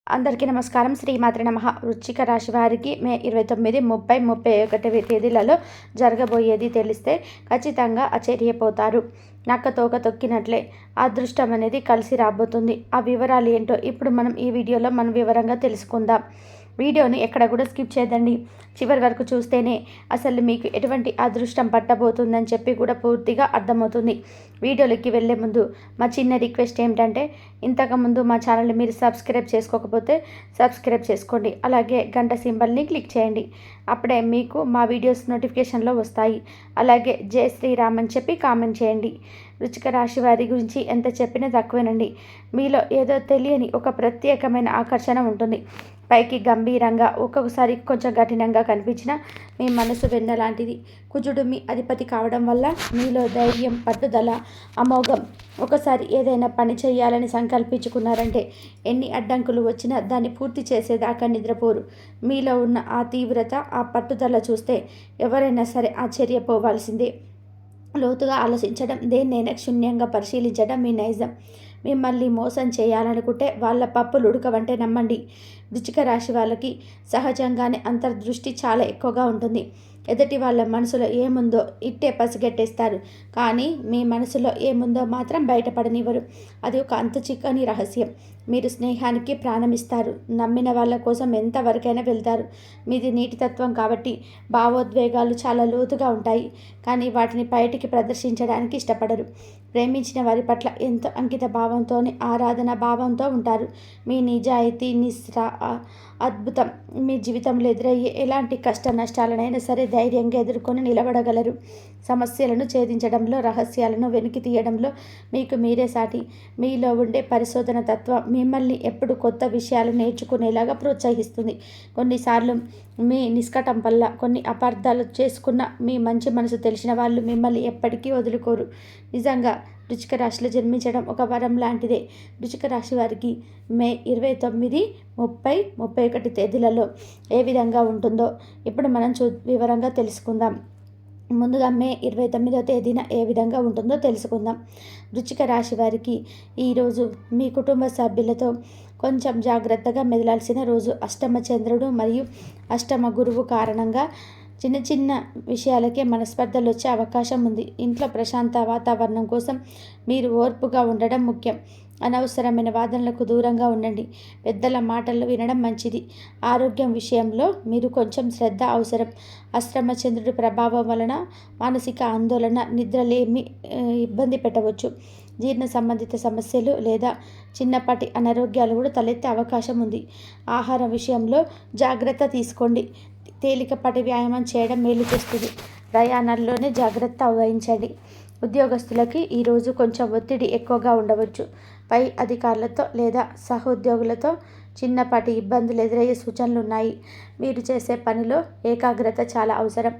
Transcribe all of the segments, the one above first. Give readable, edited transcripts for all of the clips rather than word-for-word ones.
అందరికీ నమస్కారం. శ్రీమాత్రే నమః. వృశ్చిక రాశి వారికి మే 29, 30, 31 తేదీలలో జరగబోయేది తెలిస్తే ఖచ్చితంగా ఆశ్చర్యపోతారు. నక్క తోక తొక్కినట్లే అదృష్టం అనేది కలిసి రాబోతుంది. ఆ వివరాలు ఏంటో ఇప్పుడు మనం ఈ వీడియోలో వివరంగా తెలుసుకుందాం. వీడియోని ఎక్కడ కూడా స్కిప్ చేయదండి. చివరి వరకు చూస్తేనే అసలు మీకు ఎటువంటి అదృష్టం పట్టబోతుందని చెప్పి కూడా పూర్తిగా అర్థమవుతుంది. వీడియోలోకి వెళ్ళే ముందు మా చిన్న రిక్వెస్ట్ ఏమిటంటే, ఇంతకుముందు మా ఛానల్ని మీరు సబ్స్క్రైబ్ చేసుకోకపోతే సబ్స్క్రైబ్ చేసుకోండి. అలాగే గంట సింబల్ని క్లిక్ చేయండి. అప్పుడే మీకు మా వీడియోస్ నోటిఫికేషన్లో వస్తాయి. అలాగే జై శ్రీరామ్ అని చెప్పి కామెంట్ చేయండి. వృశ్చిక రాశి వారి గురించి ఎంత చెప్పినా తక్కువేనండి. మీలో ఏదో తెలియని ఒక ప్రత్యేకమైన ఆకర్షణ ఉంటుంది. పైకి గంభీరంగా, ఒక్కొక్కసారి కొంచెం కఠినంగా కనిపించిన మీ మనసు వెన్న లాంటిది. కుజుడు మీ అధిపతి కావడం వల్ల మీలో ధైర్యం, పట్టుదల అమోఘం. ఒకసారి ఏదైనా పని చేయాలని సంకల్పించుకున్నారంటే ఎన్ని అడ్డంకులు వచ్చినా దాన్ని పూర్తి చేసేదాకా నిద్రపోరు. మీలో ఉన్న ఆ తీవ్రత, ఆ పట్టుదల చూస్తే ఎవరైనా సరే ఆశ్చర్యపోవాల్సిందే. లోతుగా ఆలోచించడం, దేన్నైనా క్షుణ్యంగా పరిశీలించడం మీ నైజం. మిమ్మల్ని మోసం చేయాలనుకుంటే వాళ్ళ పప్పులు ఉడకవంటే నమ్మండి. వృశ్చిక రాశి వాళ్ళకి సహజంగానే అంతర్దృష్టి చాలా ఎక్కువగా ఉంటుంది. ఎదుటి వాళ్ళ మనసులో ఏముందో ఇట్టే పసిగట్టేస్తారు. కానీ మీ మనసులో ఏముందో మాత్రం బయటపడనివ్వరు. అది ఒక అంతు చిక్కని రహస్యం. మీరు స్నేహానికి ప్రాణమిస్తారు. నమ్మిన వాళ్ళ కోసం ఎంతవరకైనా వెళ్తారు. మీది నీటి తత్వం కాబట్టి భావోద్వేగాలు చాలా లోతుగా ఉంటాయి. కానీ వాటిని బయటికి ప్రదర్శించడానికి ఇష్టపడరు. ప్రేమించిన వారి పట్ల ఎంతో అంకిత భావంతోనే, ఆరాధన భావంతో ఉంటారు. మీ నిజాయితీ, నిస్త్ర అద్భుతం. మీ జీవితంలో ఎదురయ్యే ఎలాంటి కష్ట నష్టాలనైనా సరే ధైర్యంగా ఎదుర్కొని నిలబడగలరు. సమస్యలను ఛేదించడంలో, రహస్యాలను వెలికి తీయడంలో మీకు మీరే సాటి. మీలో ఉండే పరిశోధన తత్వం మిమ్మల్ని ఎప్పుడు కొత్త విషయాలు నేర్చుకునేలాగా ప్రోత్సహిస్తుంది. కొన్నిసార్లు మీ నిష్కటం వల్ల కొన్ని అపార్థాలు చేసుకున్న మీ మంచి మనసు తెలిసిన వాళ్ళు మిమ్మల్ని ఎప్పటికీ వదులుకోరు. నిజంగా వృశ్చిక రాశిలో జన్మించడం ఒక వరం లాంటిదే. వృశ్చిక రాశి వారికి మే 29, 30, 31 తేదీలలో ఏ విధంగా ఉంటుందో ఇప్పుడు మనం వివరంగా తెలుసుకుందాం. ముందుగా మే 29వ తేదీన ఏ విధంగా ఉంటుందో తెలుసుకుందాం. వృశ్చిక రాశి వారికి ఈరోజు మీ కుటుంబ సభ్యులతో కొంచెం జాగ్రత్తగా మెదలాల్సిన రోజు. అష్టమ చంద్రుడు మరియు అష్టమ గురువు కారణంగా చిన్న చిన్న విషయాలకే మనస్పర్ధలు వచ్చే అవకాశం ఉంది. ఇంట్లో ప్రశాంత వాతావరణం కోసం మీరు ఓర్పుగా ఉండడం ముఖ్యం. అనవసరమైన వాదనలకు దూరంగా ఉండండి. పెద్దల మాటలు వినడం మంచిది. ఆరోగ్యం విషయంలో మీరు కొంచెం శ్రద్ధ అవసరం. అష్టమ చంద్రుడి ప్రభావం వలన మానసిక ఆందోళన, నిద్రలేమి ఇబ్బంది పెట్టవచ్చు. జీర్ణ సంబంధిత సమస్యలు లేదా చిన్నపాటి అనారోగ్యాలు కూడా తలెత్తే అవకాశం ఉంది. ఆహారం విషయంలో జాగ్రత్త తీసుకోండి. తేలికపాటి వ్యాయామం చేయడం మేలు చేస్తుంది. ప్రయాణాల్లోనే జాగ్రత్త వహించండి. ఉద్యోగస్తులకి ఈరోజు కొంచెం ఒత్తిడి ఎక్కువగా ఉండవచ్చు. పై అధికారులతో లేదా సహోద్యోగులతో చిన్నపాటి ఇబ్బందులు ఎదురయ్యే సూచనలు ఉన్నాయి. మీరు చేసే పనిలో ఏకాగ్రత చాలా అవసరం.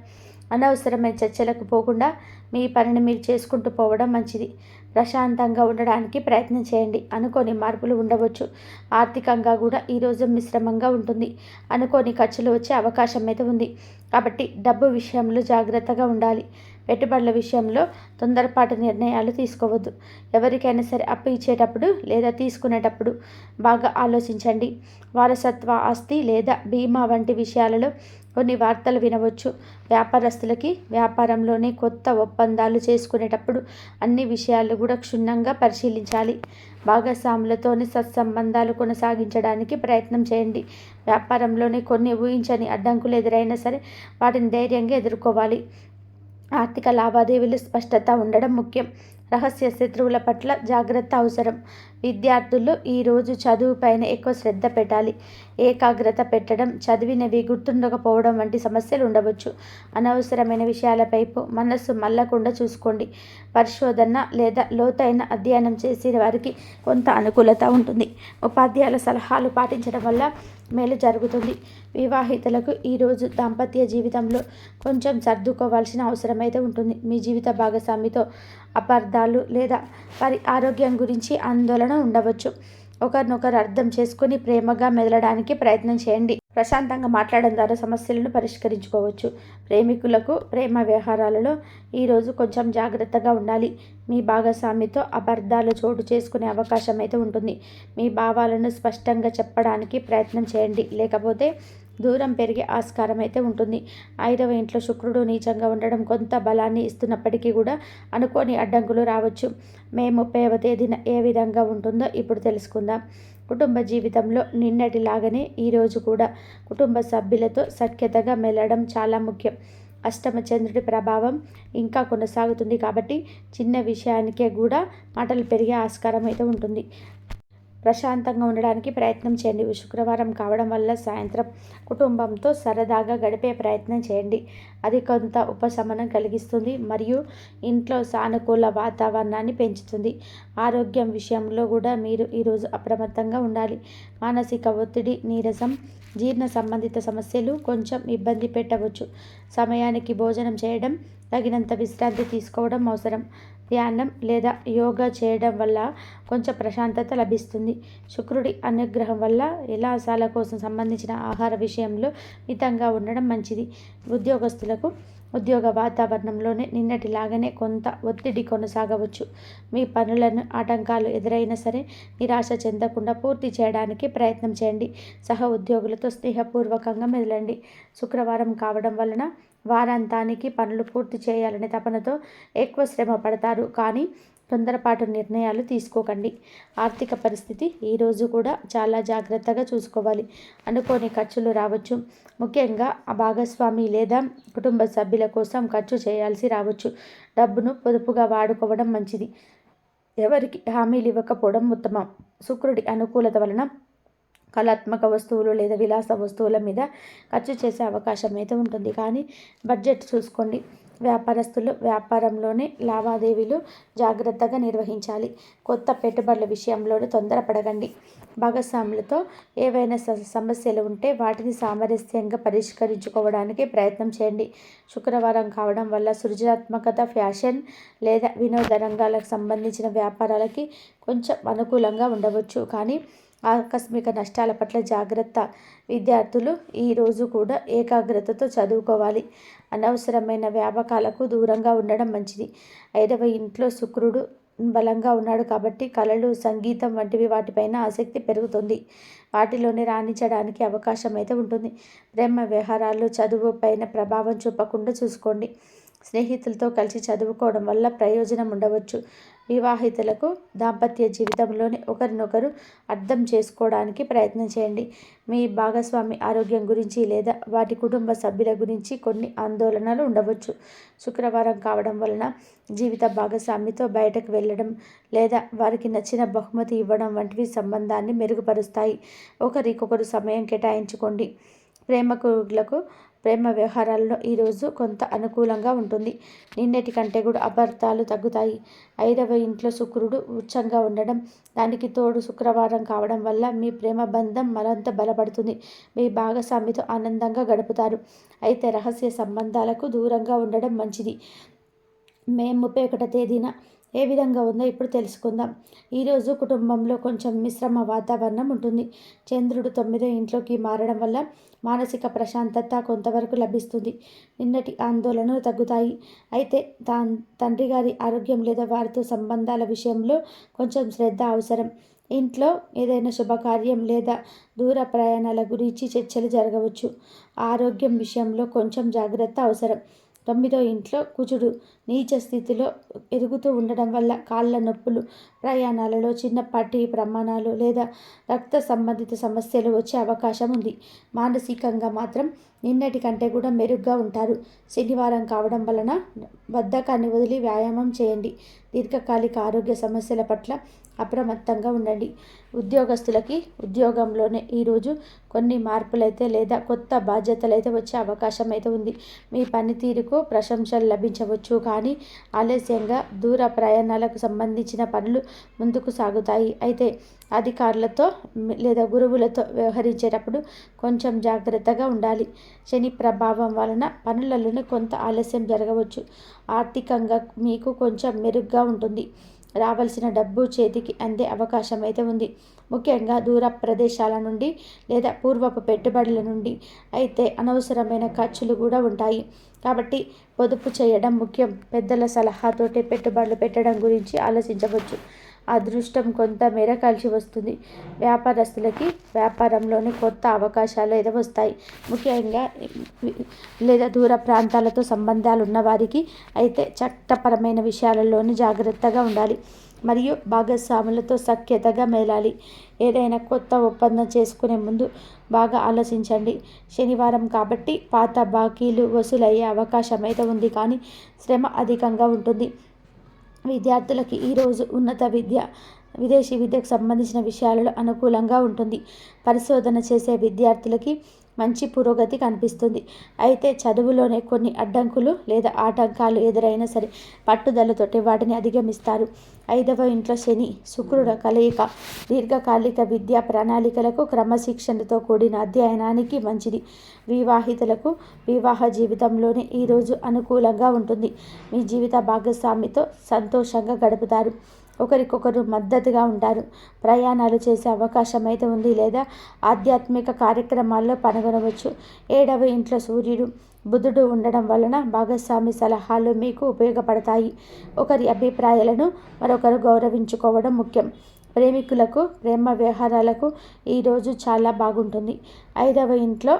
అనవసరమైన చర్చలకు పోకుండా మీ పనిని మీరు చేసుకుంటూ పోవడం మంచిది. ప్రశాంతంగా ఉండడానికి ప్రయత్నం చేయండి. అనుకోని మార్పులు ఉండవచ్చు. ఆర్థికంగా కూడా ఈరోజు మిశ్రమంగా ఉంటుంది. అనుకోని ఖర్చులు వచ్చే అవకాశం అయితే ఉంది. కాబట్టి డబ్బు విషయంలో జాగ్రత్తగా ఉండాలి. పెట్టుబడుల విషయంలో తొందరపాటు నిర్ణయాలు తీసుకోవద్దు. ఎవరికైనా సరే అప్పు ఇచ్చేటప్పుడు లేదా తీసుకునేటప్పుడు బాగా ఆలోచించండి. వారసత్వ ఆస్తి లేదా బీమా వంటి విషయాలలో కొన్ని వార్తలు వినవచ్చు. వ్యాపారస్తులకి వ్యాపారంలోనే కొత్త ఒప్పందాలు చేసుకునేటప్పుడు అన్ని విషయాలు కూడా క్షుణ్ణంగా పరిశీలించాలి. భాగస్వాములతోని సత్సంబంధాలు కొనసాగించడానికి ప్రయత్నం చేయండి. వ్యాపారంలోనే కొన్ని ఊహించని అడ్డంకులు ఎదురైనా సరే వాటిని ధైర్యంగా ఎదుర్కోవాలి. ఆర్థిక లావాదేవీలు స్పష్టత ఉండడం ముఖ్యం. రహస్య శత్రువుల పట్ల జాగ్రత్త అవసరం. విద్యార్థులు ఈరోజు చదువుపైన ఎక్కువ శ్రద్ధ పెట్టాలి. ఏకాగ్రత పెట్టడం, చదివినవి గుర్తుండకపోవడం వంటి సమస్యలు ఉండవచ్చు. అనవసరమైన విషయాలపైపు మనస్సు మళ్ళకుండా చూసుకోండి. పరిశోధన లేదా లోతైన అధ్యయనం చేసే వారికి కొంత అనుకూలత ఉంటుంది. ఉపాధ్యాయుల సలహాలు పాటించడం వల్ల మేలు జరుగుతుంది. వివాహితులకు ఈరోజు దాంపత్య జీవితంలో కొంచెం సర్దుకోవాల్సిన అవసరం అయితే ఉంటుంది. మీ జీవిత భాగస్వామితో అపార్థాలు లేదా వారి ఆరోగ్యం గురించి ఆందోళన ఉండవచ్చు. ఒకరినొకరు అర్థం చేసుకుని ప్రేమగా మెదలడానికి ప్రయత్నం చేయండి. ప్రశాంతంగా మాట్లాడడం ద్వారా సమస్యలను పరిష్కరించుకోవచ్చు. ప్రేమికులకు ప్రేమ వ్యవహారాలలో ఈరోజు కొంచెం జాగ్రత్తగా ఉండాలి. మీ భాగస్వామితో అపార్థాలు చోటు చేసుకునే అవకాశం అయితే ఉంటుంది. మీ భావాలను స్పష్టంగా చెప్పడానికి ప్రయత్నం చేయండి, లేకపోతే దూరం పెరిగే ఆస్కారం అయితే ఉంటుంది. 5వ ఇంట్లో శుక్రుడు నీచంగా ఉండడం కొంత బలాన్ని ఇస్తున్నప్పటికీ కూడా అనుకోని అడ్డంకులు రావచ్చు. మే 30వ తేదీన ఏ విధంగా ఉంటుందో ఇప్పుడు తెలుసుకుందాం. కుటుంబ జీవితంలో నిన్నటిలాగానే ఈరోజు కూడా కుటుంబ సభ్యులతో సఖ్యతగా మెలగడం చాలా ముఖ్యం. అష్టమ చంద్రుడి ప్రభావం ఇంకా కొనసాగుతుంది కాబట్టి చిన్న విషయానికే కూడా మాటలు పెరిగే ఆస్కారం అయితే ఉంటుంది. ప్రశాంతంగా ఉండడానికి ప్రయత్నం చేయండి. శుక్రవారం కావడం వల్ల సాయంత్రం కుటుంబంతో సరదాగా గడిపే ప్రయత్నం చేయండి. అది కొంత ఉపశమనం కలిగిస్తుంది మరియు ఇంట్లో సానుకూల వాతావరణాన్ని పెంచుతుంది. ఆరోగ్యం విషయంలో కూడా మీరు ఈరోజు అప్రమత్తంగా ఉండాలి. మానసిక ఒత్తిడి, నీరసం, జీర్ణ సంబంధిత సమస్యలు కొంచెం ఇబ్బంది పెట్టవచ్చు. సమయానికి భోజనం చేయడం, తగినంత విశ్రాంతి తీసుకోవడం అవసరం. ధ్యానం లేదా యోగా చేయడం వల్ల కొంచెం ప్రశాంతత లభిస్తుంది. శుక్రుడి అనుగ్రహం వల్ల విలాసాల కోసం సంబంధించిన ఆహార విషయంలో మితంగా ఉండడం మంచిది. ఉద్యోగస్తులకు ఉద్యోగ వాతావరణంలోనే నిన్నటిలాగానే కొంత ఒత్తిడి కొనసాగవచ్చు. మీ పనులను ఆటంకాలు ఎదురైనా సరే నిరాశ చెందకుండా పూర్తి చేయడానికి ప్రయత్నం చేయండి. సహ ఉద్యోగులతో స్నేహపూర్వకంగా మెదలండి. శుక్రవారం కావడం వలన వారాంతానికి పనులు పూర్తి చేయాలనే తపనతో ఎక్కువ శ్రమ పడతారు, కానీ తొందరపాటు నిర్ణయాలు తీసుకోకండి. ఆర్థిక పరిస్థితి ఈరోజు కూడా చాలా జాగ్రత్తగా చూసుకోవాలి. అనుకోని ఖర్చులు రావచ్చు. ముఖ్యంగా ఆ భాగస్వామి లేదా కుటుంబ సభ్యుల కోసం ఖర్చు చేయాల్సి రావచ్చు. డబ్బును పొదుపుగా వాడుకోవడం మంచిది. ఎవరికి హామీలు ఇవ్వకపోవడం ఉత్తమం. శుక్రుడి అనుకూలత వలన కళాత్మక వస్తువులు లేదా విలాస వస్తువుల మీద ఖర్చు చేసే అవకాశం అయితే ఉంటుంది, కానీ బడ్జెట్ చూసుకోండి. వ్యాపారస్తులు వ్యాపారంలోని లావాదేవీలు జాగ్రత్తగా నిర్వహించాలి. కొత్త పెట్టుబడుల విషయంలోనే తొందరపడకండి. భాగస్వాములతో ఏవైనా సమస్యలు ఉంటే వాటిని సామరస్యంగా పరిష్కరించుకోవడానికి ప్రయత్నం చేయండి. శుక్రవారం కావడం వల్ల సృజనాత్మకత, ఫ్యాషన్ లేదా వినోద రంగాలకు సంబంధించిన వ్యాపారాలకి కొంచెం అనుకూలంగా ఉండవచ్చు, కానీ ఆకస్మిక నష్టాల పట్ల జాగ్రత్త. విద్యార్థులు ఈరోజు కూడా ఏకాగ్రతతో చదువుకోవాలి. అనవసరమైన వ్యాపకాలకు దూరంగా ఉండడం మంచిది. 5వ ఇంట్లో శుక్రుడు బలంగా ఉన్నాడు కాబట్టి కళలు, సంగీతం వంటివి వాటిపైన ఆసక్తి పెరుగుతుంది. వాటిలోనే రాణించడానికి అవకాశం అయితే ఉంటుంది. ప్రేమ వ్యవహారాల్లో చదువు పైన ప్రభావం చూపకుండా చూసుకోండి. స్నేహితులతో కలిసి చదువుకోవడం వల్ల ప్రయోజనం ఉండవచ్చు. వివాహితులకు దాంపత్య జీవితంలోని ఒకరినొకరు అర్థం చేసుకోవడానికి ప్రయత్నం చేయండి. మీ భాగస్వామి ఆరోగ్యం గురించి లేదా వాటి కుటుంబ సభ్యుల గురించి కొన్ని ఆందోళనలు ఉండవచ్చు. శుక్రవారం కావడం వలన జీవిత భాగస్వామితో బయటకు వెళ్ళడం లేదా వారికి నచ్చిన బహుమతి ఇవ్వడం వంటివి సంబంధాన్ని మెరుగుపరుస్తాయి. ఒకరికొకరు సమయం కేటాయించుకోండి. ప్రేమికులకు ప్రేమ వ్యవహారాల్లో ఈరోజు కొంత అనుకూలంగా ఉంటుంది. నిన్నటి కంటే కూడా అపార్థాలు తగ్గుతాయి. 5వ ఇంట్లో శుక్రుడు ఉచ్చంగా ఉండడం, దానికి తోడు శుక్రవారం కావడం వల్ల మీ ప్రేమ బంధం మరింత బలపడుతుంది. మీ భాగస్వామితో ఆనందంగా గడుపుతారు. అయితే రహస్య సంబంధాలకు దూరంగా ఉండడం మంచిది. మే 31వ తేదీన ఏ విధంగా ఉందో ఇప్పుడు తెలుసుకుందాం. ఈరోజు కుటుంబంలో కొంచెం మిశ్రమ వాతావరణం ఉంటుంది. చంద్రుడు 9వ ఇంట్లోకి మారడం వల్ల మానసిక ప్రశాంతత కొంతవరకు లభిస్తుంది. నిన్నటి ఆందోళనలు తగ్గుతాయి. అయితే తండ్రి గారి ఆరోగ్యం లేదా వారితో సంబంధాల విషయంలో కొంచెం శ్రద్ధ అవసరం. ఇంట్లో ఏదైనా శుభకార్యం లేదా దూర ప్రయాణాల గురించి చర్చలు జరగవచ్చు. ఆరోగ్యం విషయంలో కొంచెం జాగ్రత్త అవసరం. 9వ ఇంట్లో కుజుడు నీచ స్థితిలో ఎదుగుతూ ఉండడం వల్ల కాళ్ళ నొప్పులు, ప్రయాణాలలో చిన్నపాటి ప్రమాణాలు లేదా రక్త సంబంధిత సమస్యలు వచ్చే అవకాశం ఉంది. మానసికంగా మాత్రం నిన్నటి కంటే కూడా మెరుగ్గా ఉంటారు. శనివారం కావడం వలన బద్ధకాన్ని వదిలి వ్యాయామం చేయండి. దీర్ఘకాలిక ఆరోగ్య సమస్యల పట్ల అప్రమత్తంగా ఉండండి. ఉద్యోగస్తులకి ఉద్యోగంలోనే ఈరోజు కొన్ని మార్పులైతే లేదా కొత్త బాధ్యతలైతే వచ్చే అవకాశం అయితే ఉంది. మీ పనితీరుకు ప్రశంసలు లభించవచ్చు, కానీ ఆలస్యంగా దూర ప్రయాణాలకు సంబంధించిన పనులు ముందుకు సాగుతాయి. అయితే అధికారులతో లేదా గురువులతో వ్యవహరించేటప్పుడు కొంచెం జాగ్రత్తగా ఉండాలి. శని ప్రభావం వలన పనులలోనే కొంత ఆలస్యం జరగవచ్చు. ఆర్థికంగా మీకు కొంచెం మెరుగ్గా ఉంటుంది. రావాల్సిన డబ్బు చేతికి అందే అవకాశం అయితే ఉంది. ముఖ్యంగా దూర ప్రదేశాల నుండి లేదా పూర్వపు పెట్టుబడుల నుండి అయితే అనవసరమైన ఖర్చులు కూడా ఉంటాయి. కాబట్టి పొదుపు చేయడం ముఖ్యం. పెద్దల సలహాతోటి పెట్టుబడులు పెట్టడం గురించి ఆలోచించవచ్చు. అదృష్టం కొంత మేర కలిసి వస్తుంది. వ్యాపారస్తులకి వ్యాపారంలోని కొత్త అవకాశాలు వస్తాయి. ముఖ్యంగా లేదా దూర ప్రాంతాలతో సంబంధాలు ఉన్నవారికి అయితే చట్టపరమైన విషయాలలోని జాగ్రత్తగా ఉండాలి మరియు భాగస్వాములతో సఖ్యతగా మేలాలి. ఏదైనా కొత్త ఒప్పందం చేసుకునే ముందు బాగా ఆలోచించండి. శనివారం కాబట్టి పాత బాకీలు వసూలయ్యే అవకాశం అయితే ఉంది, కానీ శ్రమ అధికంగా ఉంటుంది. విద్యార్థులకి ఈరోజు ఉన్నత విద్య, విదేశీ విద్యకు సంబంధించిన విషయాలలో అనుకూలంగా ఉంటుంది. పరిశోధన చేసే విద్యార్థులకి మంచి పురోగతి కనిపిస్తుంది. అయితే చదువులోనే కొన్ని అడ్డంకులు లేదా ఆటంకాలు ఎదురైనా సరే పట్టుదలతోటి వాటిని అధిగమిస్తారు. 5వ ఇంట్లో శని శుక్రుడు కలయిక దీర్ఘకాలిక విద్యా ప్రణాళికలకు, క్రమశిక్షణతో కూడిన అధ్యయనానికి మంచిది. వివాహితులకు వివాహ జీవితంలోనే ఈరోజు అనుకూలంగా ఉంటుంది. మీ జీవిత భాగస్వామితో సంతోషంగా గడుపుతారు. ఒకరికొకరు మద్దతుగా ఉంటారు. ప్రయాణాలు చేసే అవకాశం అయితే ఉంది లేదా ఆధ్యాత్మిక కార్యక్రమాల్లో పాల్గొనవచ్చు. 7వ ఇంట్లో సూర్యుడు బుధుడు ఉండడం వలన భాగస్వామి సలహాలు మీకు ఉపయోగపడతాయి. ఒకరి అభిప్రాయాలను మరొకరు గౌరవించుకోవడం ముఖ్యం. ప్రేమికులకు ప్రేమ వ్యవహారాలకు ఈరోజు చాలా బాగుంటుంది. 5వ ఇంట్లో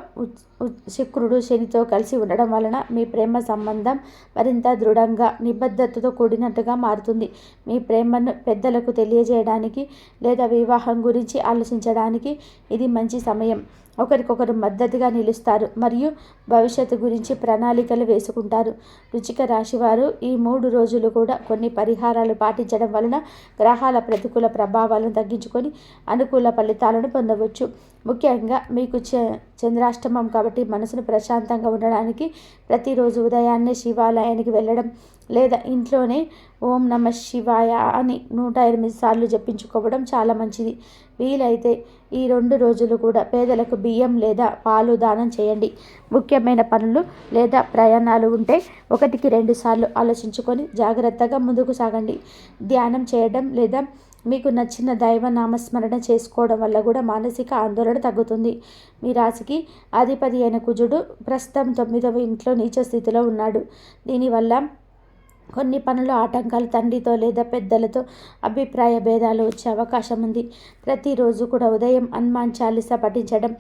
శుక్రుడు శనితో కలిసి ఉండడం వలన మీ ప్రేమ సంబంధం మరింత దృఢంగా, నిబద్ధతతో కూడినట్టుగా మారుతుంది. మీ ప్రేమను పెద్దలకు తెలియజేయడానికి లేదా వివాహం గురించి ఆలోచించడానికి ఇది మంచి సమయం. ఒకరికొకరు మద్దతుగా నిలుస్తారు మరియు భవిష్యత్తు గురించి ప్రణాళికలు వేసుకుంటారు. వృశ్చిక రాశివారు ఈ 3 రోజులు కూడా కొన్ని పరిహారాలు పాటించడం వలన గ్రహాల ప్రతికూల ప్రభావాలను తగ్గించుకొని అనుకూల ఫలితాలను పొందవచ్చు. ముఖ్యంగా మీకు చంద్రాష్టమం కాబట్టి మనసును ప్రశాంతంగా ఉండడానికి ప్రతిరోజు ఉదయాన్నే శివాలయానికి వెళ్ళడం లేదా ఇంట్లోనే ఓం నమ శివాయ అని 108 సార్లు జపించుకోవడం చాలా మంచిది. వీలైతే ఈ 2 రోజులు కూడా పేదలకు బియ్యం లేదా పాలు దానం చేయండి. ముఖ్యమైన పనులు లేదా ప్రయాణాలు ఉంటే 1కి 2 సార్లు ఆలోచించుకొని జాగ్రత్తగా ముందుకు సాగండి. ధ్యానం చేయడం లేదా మీకు నచ్చిన దైవ నామస్మరణ చేసుకోవడం వల్ల కూడా మానసిక ఆందోళన తగ్గుతుంది. మీ రాశికి అధిపతి అయిన కుజుడు ప్రస్తుతం 9వ ఇంట్లో నీచ స్థితిలో ఉన్నాడు. దీనివల్ల కొన్ని పనులు ఆటంకాలు, తండ్రితో లేదా పెద్దలతో అభిప్రాయ భేదాలు వచ్చే అవకాశం ఉంది. ప్రతిరోజు కూడా ఉదయం హనుమాన్ చాలీసా పఠించడం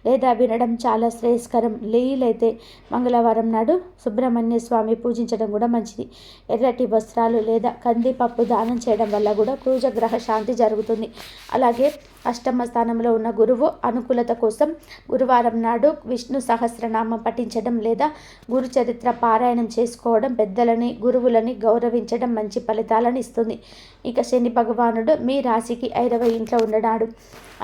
లేదా వినడం చాలా శ్రేయస్కరం. వీలైతే మంగళవారం నాడు సుబ్రహ్మణ్య స్వామి పూజించడం కూడా మంచిది. ఎర్రటి వస్త్రాలు లేదా కందిపప్పు దానం చేయడం వల్ల కూడా కుజగ్రహ శాంతి జరుగుతుంది. అలాగే అష్టమ స్థానంలో ఉన్న గురువు అనుకూలత కోసం గురువారం నాడు విష్ణు సహస్రనామం పఠించడం లేదా గురు చరిత్ర పారాయణం చేసుకోవడం, పెద్దలని గురువులని గౌరవించడం మంచి ఫలితాలను ఇస్తుంది. ఇక శని భగవానుడు మీ రాశికి 5వ ఇంట్లో ఉండడాడు.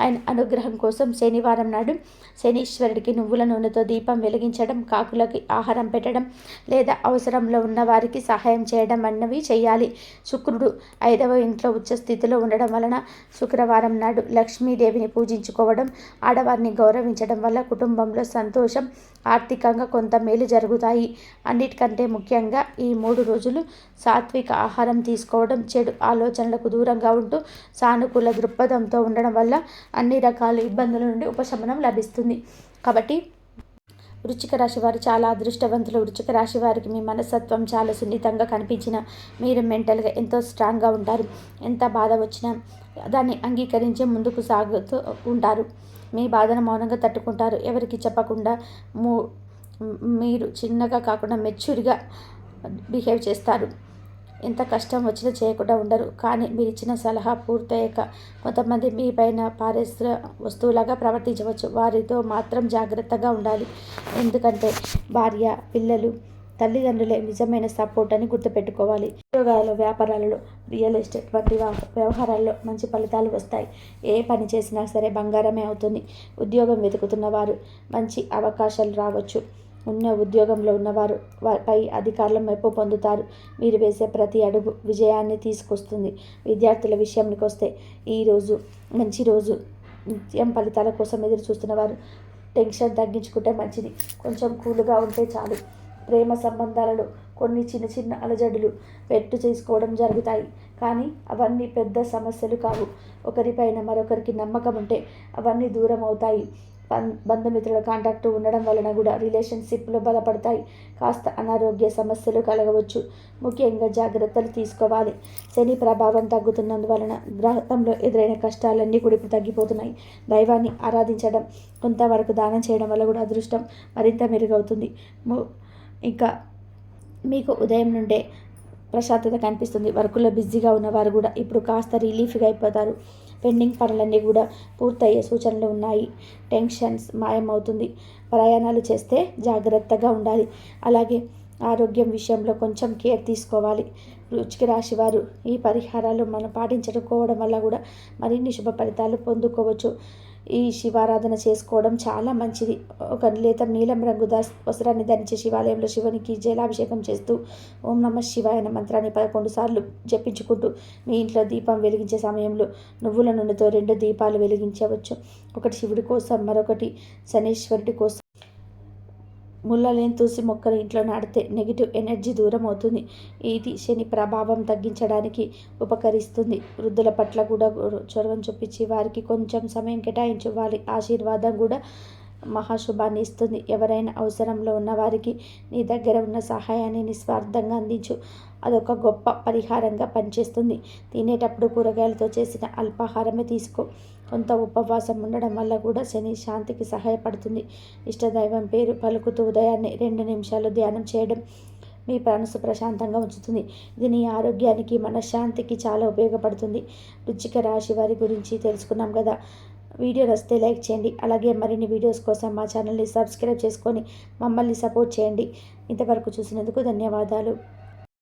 ఆయన అనుగ్రహం కోసం శనివారం నాడు శనీశ్వరుడికి నువ్వుల నూనెతో దీపం వెలిగించడం, కాకులకి ఆహారం పెట్టడం లేదా అవసరంలో ఉన్న వారికి సహాయం చేయడం అన్నవి చేయాలి. శుక్రుడు 5వ ఇంట్లో ఉచ్చ స్థితిలో ఉండడం వలన శుక్రవారం నాడు లక్ష్మీదేవిని పూజించుకోవడం, ఆడవారిని గౌరవించడం వల్ల కుటుంబంలో సంతోషం, ఆర్థికంగా కొంత మేలు జరుగుతాయి. అన్నిటికంటే ముఖ్యంగా ఈ 3 రోజులు సాత్విక ఆహారం తీసుకోవడం, చెడు ఆలోచనలకు దూరంగా ఉంటూ సానుకూల దృక్పథంతో ఉండడం వల్ల అన్ని రకాల ఇబ్బందుల నుండి ఉపశమనం లభిస్తుంది. కాబట్టి వృశ్చిక రాశి వారు చాలా అదృష్టవంతులు. వృశ్చిక రాశి వారికి మీ మనస్తత్వం చాలా సున్నితంగా కనిపించిన మీరు మెంటల్గా ఎంతో స్ట్రాంగ్గా ఉంటారు. ఎంత బాధ వచ్చినా దాన్ని అంగీకరించి ముందుకు సాగుతూ ఉంటారు. మీ బాధను మౌనంగా తట్టుకుంటారు. ఎవరికి చెప్పకుండా మీరు చిన్నగా కాకుండా మెచ్యూర్గా బిహేవ్ చేస్తారు. ఎంత కష్టం వచ్చినా చేయకుండా ఉండరు. కానీ మీరు ఇచ్చిన సలహా పూర్తయ్యాక కొంతమంది మీ పైన పారేసిన వస్తువులాగా ప్రవర్తించవచ్చు. వారితో మాత్రం జాగ్రత్తగా ఉండాలి. ఎందుకంటే భార్య, పిల్లలు, తల్లిదండ్రులే నిజమైన సపోర్ట్ అని గుర్తుపెట్టుకోవాలి. ఉద్యోగాలలో, వ్యాపారాలలో, రియల్ ఎస్టేట్ వంటి వ్యవహారాల్లో మంచి ఫలితాలు వస్తాయి. ఏ పని చేసినా సరే బంగారమే అవుతుంది. ఉద్యోగం వెతుకుతున్న వారు మంచి అవకాశాలు రావచ్చు. ఉన్న ఉద్యోగంలో ఉన్నవారు పై అధికారుల మెప్పు పొందుతారు. మీరు వేసే ప్రతి అడుగు విజయాన్ని తీసుకొస్తుంది. విద్యార్థుల విషయానికి వస్తే ఈరోజు మంచి రోజు. నిత్యం ఫలితాల కోసం ఎదురు చూస్తున్నవారు టెన్షన్ తగ్గించుకుంటే మంచిది. కొంచెం కూల్గా ఉంటే చాలు. ప్రేమ సంబంధాలలో కొన్ని చిన్న చిన్న అలజడులు చేసుకోవడం జరుగుతాయి. కానీ అవన్నీ పెద్ద సమస్యలు కావు. ఒకరిపైన మరొకరికి నమ్మకం ఉంటే అవన్నీ దూరం అవుతాయి. బంధుమిత్రుల కాంటాక్ట్ ఉండడం వలన కూడా రిలేషన్షిప్లు బలపడతాయి. కాస్త అనారోగ్య సమస్యలు కలగవచ్చు. ముఖ్యంగా జాగ్రత్తలు తీసుకోవాలి. శని ప్రభావం తగ్గుతున్నందువలన గ్రహంలో ఎదురైన కష్టాలన్నీ కూడా ఇప్పుడు తగ్గిపోతున్నాయి. దైవాన్ని ఆరాధించడం, కొంతవరకు దానం చేయడం వల్ల కూడా అదృష్టం మరింత మెరుగవుతుంది. ఇంకా మీకు ఉదయం నుండే ప్రశాంతత కనిపిస్తుంది. వర్కుల్లో బిజీగా ఉన్నవారు కూడా ఇప్పుడు కాస్త రిలీఫ్గా అయిపోతారు. పెండింగ్ పనులన్నీ కూడా పూర్తయ్యే సూచనలు ఉన్నాయి. టెన్షన్స్ మాయమవుతుంది. ప్రయాణాలు చేస్తే జాగ్రత్తగా ఉండాలి. అలాగే ఆరోగ్యం విషయంలో కొంచెం కేర్ తీసుకోవాలి. వృశ్చిక రాశి వారు ఈ పరిహారాలు మనం పాటించుకోవడం వల్ల కూడా మరిన్ని శుభ ఫలితాలు పొందుకోవచ్చు. ఈ శివారాధన చేసుకోవడం చాలా మంచిది. ఒక నీలం రంగు వస్త్రాన్ని ధరించి శివాలయంలో శివునికి జలాభిషేకం చేస్తూ ఓం నమః శివాయ అనే మంత్రాన్ని 11 సార్లు జపించుకుంటూ మీ ఇంట్లో దీపం వెలిగించే సమయంలో నువ్వుల నూనెతో 2 దీపాలు వెలిగించవచ్చు. ఒకటి శివుడి కోసం, మరొకటి శనీశ్వరుడి కోసం. ముళ్ళలేని తులసి మొక్కలు ఇంట్లో నాటితే నెగిటివ్ ఎనర్జీ దూరం అవుతుంది. ఇది శని ప్రభావం తగ్గించడానికి ఉపకరిస్తుంది. వృద్ధుల పట్ల కూడా చొరవను చూపించి వారికి కొంచెం సమయం కేటాయించుకోవాలి. ఆశీర్వాదం కూడా మహాశుభాన్ని ఇస్తుంది. ఎవరైనా అవసరంలో ఉన్న వారికి నీ దగ్గర ఉన్న సహాయాన్ని నిస్వార్థంగా అందించు. అదొక గొప్ప పరిహారంగా పనిచేస్తుంది. తినేటప్పుడు కూరగాయలతో చేసిన అల్పాహారమే తీసుకో. కొంత ఉపవాసం ఉండడం వల్ల కూడా శని శాంతికి సహాయపడుతుంది. ఇష్టదైవం పేరు పలుకుతూ ఉదయాన్నే 2 నిమిషాలు ధ్యానం చేయడం మీ మనసు ప్రశాంతంగా ఉంచుతుంది. ఇది నీ ఆరోగ్యానికి, మనశ్శాంతికి చాలా ఉపయోగపడుతుంది. వృశ్చిక రాశి వారి గురించి తెలుసుకున్నాం కదా. వీడియో నచ్చితే లైక్ చేయండి. అలాగే మరిన్ని వీడియోస్ కోసం మా ఛానల్ని సబ్స్క్రైబ్ చేసుకొని మమ్మల్ని సపోర్ట్ చేయండి. ఇంతవరకు చూసినందుకు ధన్యవాదాలు.